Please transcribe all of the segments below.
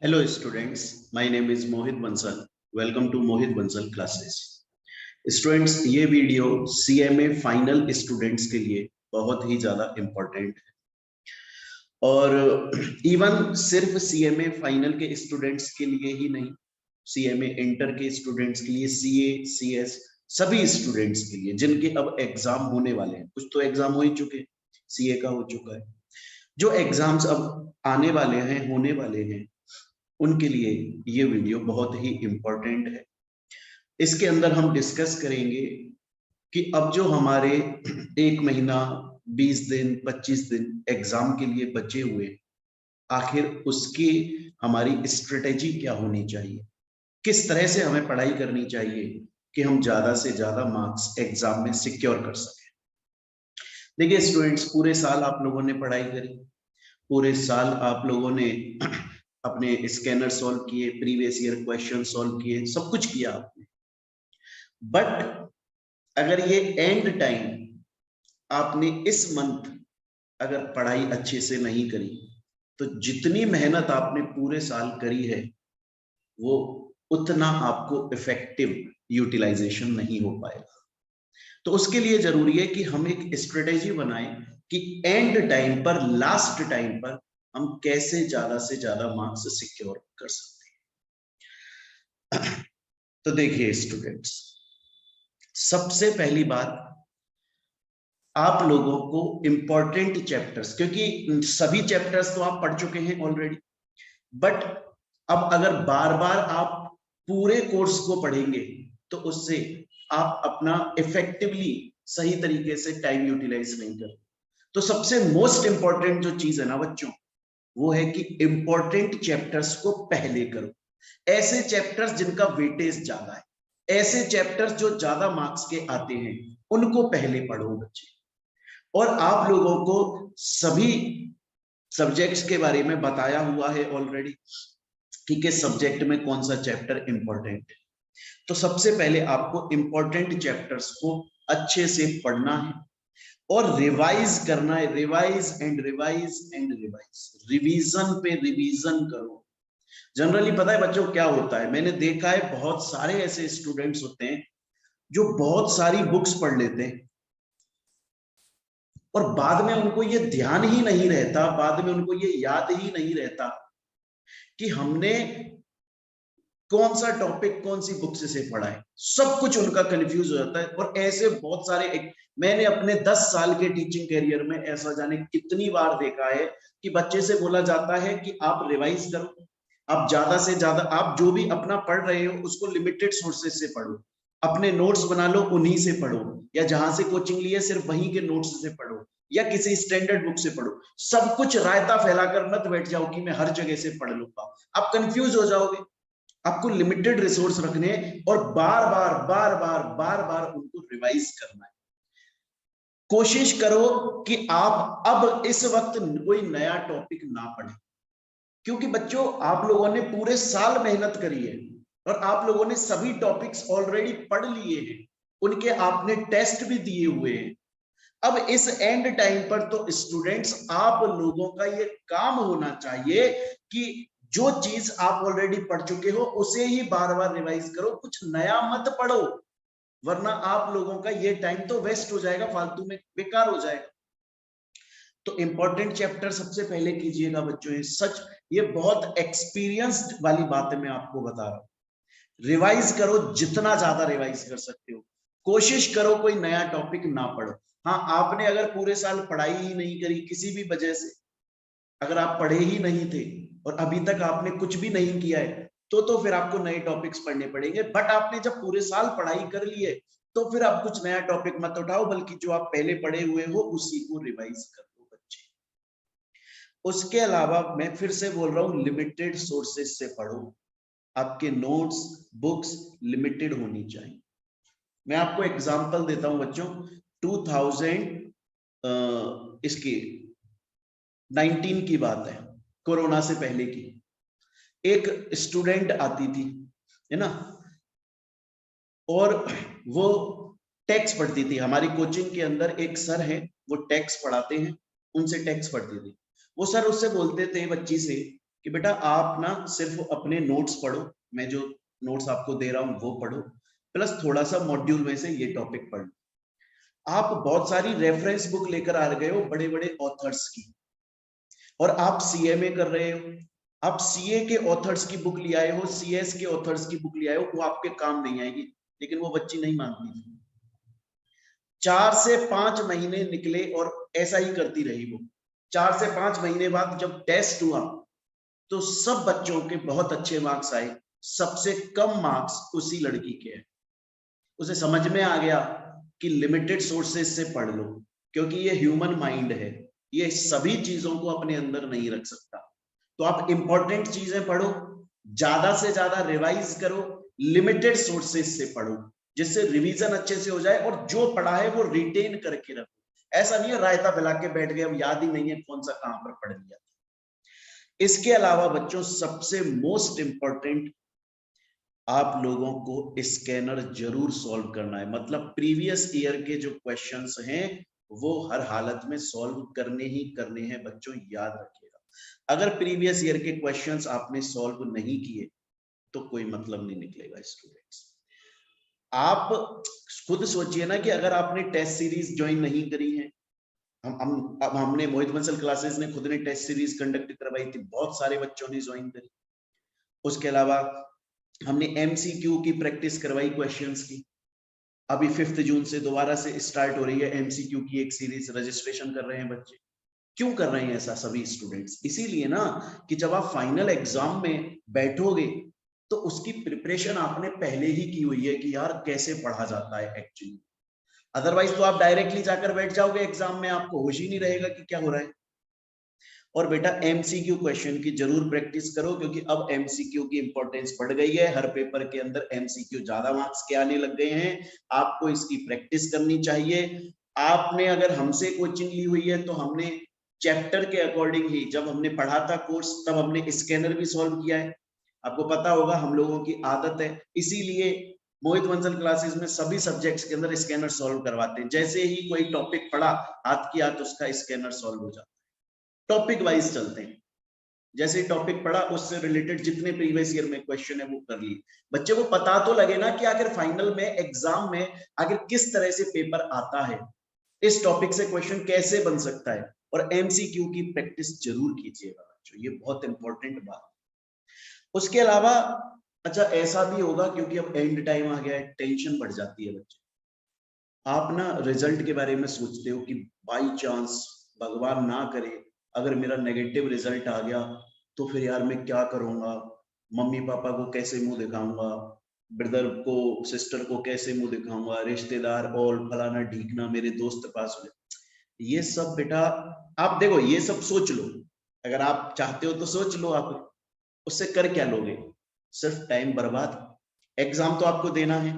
Hello students, my name is Mohit Bansal. Welcome to Mohit Bansal classes. Students ये video CMA final students के लिए बहुत ही ज्यादा important है और इवन सिर्फ सीएमए फाइनल के स्टूडेंट्स के लिए ही नहीं, सीएमए इंटर के स्टूडेंट्स के लिए, सीए सीएस सभी स्टूडेंट्स के लिए जिनके अब एग्जाम होने वाले हैं। कुछ तो एग्जाम हो ही चुके, सीए का हो चुका है, जो एग्जाम्स अब आने वाले हैं, होने वाले हैं, उनके लिए ये वीडियो बहुत ही इंपॉर्टेंट है। इसके अंदर हम डिस्कस करेंगे कि अब जो हमारे 1 महीना 20 दिन 25 दिन एग्जाम के लिए बचे हुए, आखिर उसकी हमारी स्ट्रेटेजी क्या होनी चाहिए, किस तरह से हमें पढ़ाई करनी चाहिए कि हम ज्यादा से ज्यादा मार्क्स एग्जाम में सिक्योर कर सकें। देखिए स्टूडेंट्स, पूरे साल आप लोगों ने पढ़ाई करी, पूरे साल आप लोगों ने अपने स्कैनर सॉल्व किए, प्रीवियस ईयर क्वेश्चन सॉल्व किए, सब कुछ किया आपने। बट अगर ये एंड टाइम आपने इस मंथ अगर पढ़ाई अच्छे से नहीं करी, तो जितनी मेहनत आपने पूरे साल करी है वो उतना आपको इफेक्टिव यूटिलाइजेशन नहीं हो पाएगा। तो उसके लिए जरूरी है कि हम एक स्ट्रेटेजी बनाएं कि एंड टाइम पर, लास्ट टाइम पर हम कैसे ज्यादा से ज्यादा मार्क्स सिक्योर कर सकते हैं। तो देखिए स्टूडेंट्स, सबसे पहली बात, आप लोगों को इंपॉर्टेंट चैप्टर्स, क्योंकि सभी चैप्टर्स तो आप पढ़ चुके हैं ऑलरेडी, बट अब अगर बार बार आप पूरे कोर्स को पढ़ेंगे तो उससे आप अपना इफेक्टिवली सही तरीके से टाइम यूटिलाइज नहीं कर। तो सबसे मोस्ट इंपॉर्टेंट जो चीज है ना बच्चों, वो है कि इंपॉर्टेंट चैप्टर्स को पहले करो। ऐसे चैप्टर्स जिनका वेटेज ज्यादा है, ऐसे चैप्टर्स जो ज्यादा मार्क्स के आते हैं, उनको पहले पढ़ो बच्चे। और आप लोगों को सभी सब्जेक्ट्स के बारे में बताया हुआ है ऑलरेडी कि किस सब्जेक्ट में कौन सा चैप्टर इंपॉर्टेंट है। तो सबसे पहले आपको इंपॉर्टेंट चैप्टर्स को अच्छे से पढ़ना है और रिवाइज करना है। Revise and revise and revise, revision पे रिवीजन करो। जनरली पता है बच्चों क्या होता है, मैंने देखा है बहुत सारे ऐसे स्टूडेंट्स होते हैं जो बहुत सारी बुक्स पढ़ लेते हैं और बाद में उनको ये ध्यान ही नहीं रहता, बाद में उनको ये याद ही नहीं रहता कि हमने कौन सा टॉपिक कौन सी बुक से पढ़ा है। सब कुछ उनका कंफ्यूज हो जाता है। और ऐसे बहुत सारे, मैंने अपने 10 साल के टीचिंग कैरियर में ऐसा जाने कितनी बार देखा है कि बच्चे से बोला जाता है कि आप रिवाइज करो, आप ज्यादा से ज्यादा, आप जो भी अपना पढ़ रहे हो उसको लिमिटेड सोर्सेज से पढ़ो, अपने नोट्स बना लो, उन्हीं से पढ़ो, या जहां से कोचिंग ली है सिर्फ वहीं के नोट्स से पढ़ो, या किसी स्टैंडर्ड बुक से पढ़ो। सब कुछ रायता फैलाकर मत बैठ जाओ कि मैं हर जगह से पढ़ लूंगा, आप कंफ्यूज हो जाओगे। आपको लिमिटेड रिसोर्स रखने और बार बार बार बार बार बार उनको रिवाइज करना है। कोशिश करो कि आप अब इस वक्त कोई नया टॉपिक ना पढ़े, क्योंकि बच्चों आप लोगों ने पूरे साल मेहनत करी है और आप लोगों ने सभी टॉपिक्स ऑलरेडी पढ़ लिए हैं, उनके आपने टेस्ट भी दिए हुए हैं। अब इस एंड टाइम पर तो स्टूडेंट्स आप लोगों का ये काम होना चाहिए कि जो चीज आप ऑलरेडी पढ़ चुके हो उसे ही बार बार रिवाइज करो, कुछ नया मत पढ़ो, वरना आप लोगों का ये टाइम तो वेस्ट हो जाएगा, फालतू में बेकार हो जाएगा। तो इंपॉर्टेंट चैप्टर सबसे पहले कीजिएगा बच्चों। ये सच, ये बहुत एक्सपीरियंस्ड वाली बात है, मैं आपको बता रहा हूं। रिवाइज करो, जितना ज्यादा रिवाइज कर सकते हो। कोशिश करो कोई नया टॉपिक ना पढ़ो। हाँ, आपने अगर पूरे साल पढ़ाई ही नहीं करी किसी भी वजह से, अगर आप पढ़े ही नहीं थे और अभी तक आपने कुछ भी नहीं किया है, तो फिर आपको नए टॉपिक्स पढ़ने पड़ेंगे। बट आपने जब पूरे साल पढ़ाई कर ली है तो फिर आप कुछ नया टॉपिक मत उठाओ, बल्कि जो आप पहले पढ़े हुए हो उसी को रिवाइज कर लो बच्चे। उसके अलावा मैं फिर से बोल रहा हूं, लिमिटेड सोर्सेज से पढ़ो। आपके नोट्स, बुक्स लिमिटेड होनी चाहिए। मैं आपको एग्जांपल देता हूं बच्चों। 2000 इसकी 19 की बात है, कोरोना से पहले की। एक स्टूडेंट आती थी, है ना, और वो टैक्स पढ़ती थी। हमारी कोचिंग के अंदर एक सर है, वो टैक्स पढ़ाते हैं, उनसे टैक्स पढ़ती थी। वो सर उससे बोलते थे बच्ची से कि बेटा आप ना सिर्फ अपने नोट्स पढ़ो, मैं जो नोट्स आपको दे रहा हूं वो पढ़ो, प्लस थोड़ा सा मॉड्यूल में से ये टॉपिक पढ़ लो। आप बहुत सारी रेफरेंस बुक लेकर आ गए हो बड़े बड़े ऑथर्स की, और आप सीएमए कर रहे हो, आप सीए के ऑथर्स की बुक ले आए हो, सीएस के ऑथर्स की बुक ले आए हो, वो आपके काम नहीं आएगी, लेकिन वो बच्ची नहीं मानती थी। 4 से 5 महीने निकले और ऐसा ही करती रही वो। 4 से 5 महीने बाद जब टेस्ट हुआ तो सब बच्चों के बहुत अच्छे मार्क्स आए, सबसे कम मार्क्स उसी लड़की के हैं। उसे समझ में आ गया कि लिमिटेड सोर्सेज से पढ़ लो, क्योंकि ये ह्यूमन माइंड है, ये सभी चीजों को अपने अंदर नहीं रख सकता। तो आप इंपॉर्टेंट चीजें पढ़ो, ज्यादा से ज्यादा रिवाइज करो, लिमिटेड सोर्सेज से पढ़ो, जिससे रिवीजन अच्छे से हो जाए और जो पढ़ा है वो रिटेन करके रखो। ऐसा नहीं है रायता फैला के बैठ गए, अब याद ही नहीं है कौन सा कहां पर पढ़ लिया। इसके अलावा बच्चों सबसे मोस्ट इंपॉर्टेंट, आप लोगों को स्कैनर जरूर सॉल्व करना है। मतलब प्रीवियस ईयर के जो क्वेश्चंस हैं वो हर हालत में सॉल्व करने ही करने हैं बच्चों, याद रखिएगा। अगर प्रीवियस ईयर के क्वेश्चंस आपने सॉल्व नहीं किए तो कोई मतलब नहीं निकलेगा स्टूडेंट्स। आप खुद सोचिए ना कि अगर आपने टेस्ट सीरीज ज्वाइन नहीं करी है, हमने मोहित बंसल क्लासेस ने खुद ने टेस्ट सीरीज कंडक्ट करवाई थी, बहुत सारे बच्चों ने ज्वाइन करी। उसके अलावा हमने एमसीक्यू की प्रैक्टिस करवाई क्वेश्चंस की। अभी 5 जून से दोबारा से स्टार्ट हो रही है एमसीक्यू की एक सीरीज, रजिस्ट्रेशन कर रहे हैं बच्चे। क्यों कर रहे हैं ऐसा सभी स्टूडेंट्स? इसीलिए ना कि जब आप फाइनल एग्जाम में बैठोगे तो उसकी प्रिपरेशन आपने पहले ही की हुई है कि यार कैसे पढ़ा जाता है एक्चुअली। अदरवाइज तो आप डायरेक्टली जाकर बैठ जाओगे एग्जाम में, आपको होश ही नहीं रहेगा कि क्या हो रहा है। और बेटा एमसीक्यू क्वेश्चन की जरूर प्रैक्टिस करो, क्योंकि अब एमसीक्यू की इंपॉर्टेंस बढ़ गई है, हर पेपर के अंदर एमसीक्यू ज्यादा मार्क्स के आने लग गए हैं। आपको इसकी प्रैक्टिस करनी चाहिए। आपने अगर हमसे कोचिंग ली हुई है तो हमने चैप्टर के अकॉर्डिंग ही, जब हमने पढ़ा था कोर्स तब हमने स्कैनर भी सॉल्व किया है। आपको पता होगा हम लोगों की आदत है, इसीलिए मोहित बंसल क्लासेस में सभी सब्जेक्ट्स के अंदर स्कैनर सॉल्व करवाते हैं। जैसे ही कोई टॉपिक पढ़ा हाथ की हाथ उसका स्कैनर सॉल्व हो जाता है। टॉपिक वाइज चलते हैं, जैसे टॉपिक पढ़ा उससे रिलेटेड जितने प्रीवियस ईयर में क्वेश्चन है वो कर लिए। बच्चे को पता तो लगे ना कि आखिर फाइनल में एग्जाम में आखिर किस तरह से पेपर आता है, इस टॉपिक से क्वेश्चन कैसे बन सकता है। और एमसीक्यू की प्रैक्टिस जरूर कीजिएगा बच्चों, ये बहुत इंपॉर्टेंट बात। उसके अलावा अच्छा ऐसा भी होगा, क्योंकि अब एंड टाइम आ गया है, टेंशन बढ़ जाती है बच्चे। आप ना रिजल्ट के बारे में सोचते हो कि बाई चांस, भगवान ना करे, अगर मेरा नेगेटिव रिजल्ट आ गया तो फिर यार मैं क्या करूंगा, मम्मी पापा को कैसे मुंह दिखाऊंगा, ब्रदर को सिस्टर को कैसे मुंह दिखाऊंगा, रिश्तेदार और फलाना ढीकना मेरे दोस्त पास हुए। ये सब बेटा आप देखो, ये सब सोच लो, अगर आप चाहते हो तो सोच लो, आप उससे कर क्या लोगे? सिर्फ टाइम बर्बाद। एग्जाम तो आपको देना है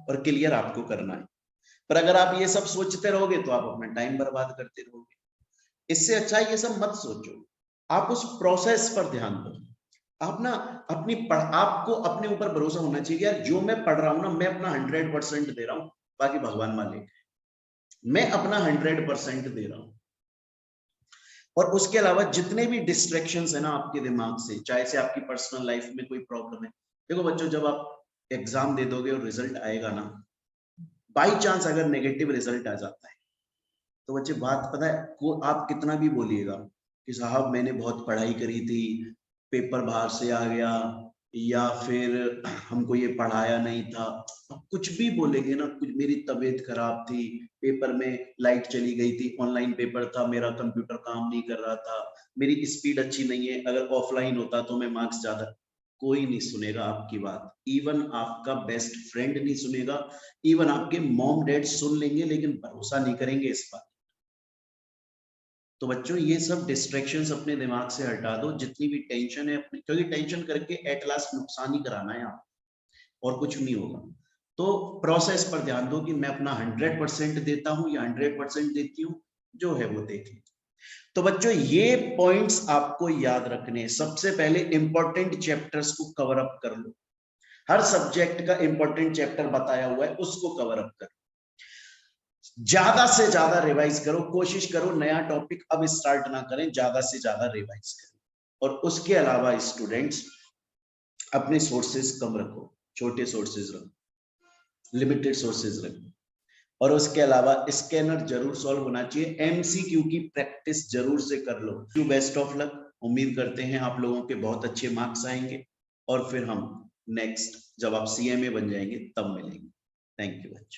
और क्लियर आपको करना है, पर अगर आप ये सब सोचते रहोगे तो आप अपना टाइम बर्बाद करते रहोगे। इससे अच्छा ये सब मत सोचो, आप उस प्रोसेस पर ध्यान दो। आप ना आपको अपने ऊपर भरोसा होना चाहिए, यार जो मैं पढ़ रहा हूं ना मैं अपना 100% दे रहा हूं, बाकी भगवान मालिक, मैं अपना 100% दे रहा हूं। और उसके अलावा जितने भी डिस्ट्रैक्शंस है ना आपके दिमाग से, चाहे से आपकी पर्सनल लाइफ में कोई प्रॉब्लम है, देखो बच्चों जब आप एग्जाम दे दोगे और रिजल्ट आएगा ना, बाई चांस अगर नेगेटिव रिजल्ट आ जाता है तो बच्चे बात पता है को आप कितना भी बोलिएगा कि साहब मैंने बहुत पढ़ाई करी थी, पेपर बाहर से आ गया, या फिर हमको ये पढ़ाया नहीं था, आप कुछ भी बोलेंगे ना, कुछ मेरी तबीयत खराब थी, पेपर में लाइट चली गई थी, ऑनलाइन पेपर था, मेरा कंप्यूटर काम नहीं कर रहा था, मेरी स्पीड अच्छी नहीं है, अगर ऑफलाइन होता तो मैं मार्क्स ज्यादा, कोई नहीं सुनेगा आपकी बात। इवन आपका बेस्ट फ्रेंड नहीं सुनेगा, इवन आपके मॉम डैड सुन लेंगे लेकिन भरोसा नहीं करेंगे इस बात। तो बच्चों ये सब डिस्ट्रैक्शंस अपने दिमाग से हटा दो, जितनी भी टेंशन है अपनी, क्योंकि टेंशन करके एट लास्ट नुकसान ही कराना है आप, और कुछ नहीं होगा। तो प्रोसेस पर ध्यान दो कि मैं अपना 100% देता हूं या 100% देती हूँ, जो है वो देख लीजिए। तो बच्चों ये पॉइंट्स आपको याद रखने हैं। सबसे पहले इंपॉर्टेंट चैप्टर्स को कवर अप कर लो, हर सब्जेक्ट का इंपॉर्टेंट चैप्टर बताया हुआ है उसको कवर अप कर, ज्यादा से ज्यादा रिवाइज करो, कोशिश करो नया टॉपिक अब स्टार्ट ना करें, ज्यादा से ज्यादा रिवाइज करें। और उसके अलावा स्टूडेंट्स अपने सोर्सेज कम रखो, छोटे सोर्सेज रखो, लिमिटेड सोर्सेज रखो, और उसके अलावा स्कैनर जरूर सॉल्व होना चाहिए। एमसीक्यू की प्रैक्टिस जरूर से कर लो। To best of luck. उम्मीद करते हैं आप लोगों के बहुत अच्छे मार्क्स आएंगे और फिर हम नेक्स्ट जब आप सीएमए बन जाएंगे तब मिलेंगे। थैंक यू बच्चों।